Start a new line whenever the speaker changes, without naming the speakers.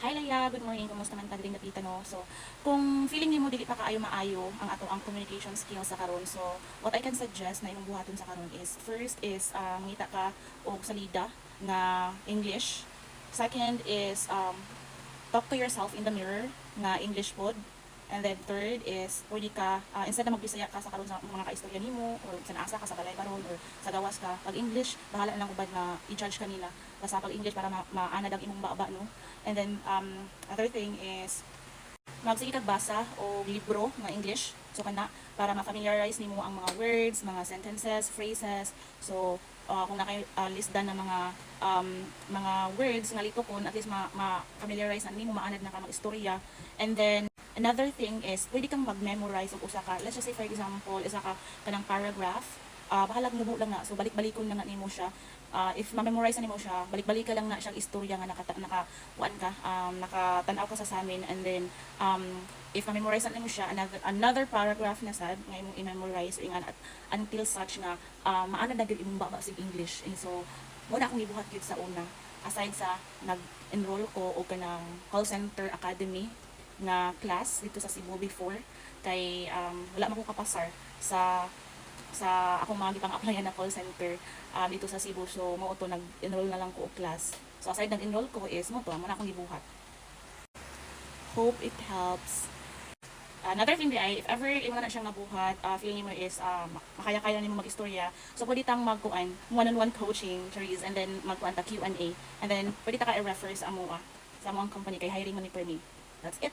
Hi Leia, good morning. Kumusta man ta diri napita no? So, kung feeling nimo dili pa kaayo maayo ang ato ang communication skills sa karon. So, what I can suggest na imong buhaton sa karon is first is ngita ka og salida na English. Second is talk to yourself in the mirror na English pod. And then third is pwede ka instead na magbisaya ka sa karon sa mga kaistorya nimo or sa naasa ka sa balay karon or sa gawas ka pag English bahala na lang ubad na i-judge kanila basta pag English para maanad ang imong baba no. And then other thing is magsige kag basa o libro nga English so kana para ma-familiarize nimo ang mga words, mga sentences, phrases. So kung nakay listdan na mga words nga litokon at least ma-familiarize na nimo maanad na ka mag-istorya. And then another thing is pwede kang mag-memorize og usa ka, let's just say for example isa ka kanang paragraph, bahalag mubo lang na so balik-balikon lang na nimo siya. If ma-memorize na nimo siya, balik-balik ka lang na siyang istorya nga naka-kuan ka, nakatanaw ka sa amin. And then if ma-memorize na nimo siya, another paragraph na sad nga imong i-memorize ingan until such nga maana na gyud imong baba sig English. And so mo na akong gibuhat gyud sa una aside sa nag-enroll ko og kanang call center academy nga class dito sa Cebu before kay wala man ko kapasar sa akong mga gipang applyan na call center dito sa Cebu. So mo to nag-enroll na lang ko og class. So aside nag-enroll ko is mo to mo na akong gibuhat. Hope it helps. Another thing di ay if ever imo na siyang nabuhat, feeling mo is makaya-kaya nimo mag-istorya. So pwede tang magkuan one-on-one coaching, Therese, and then magkuan ta Q&A. And then pwede ta ka i-refer sa amo sa among company kay hiring man ni Permi. That's it.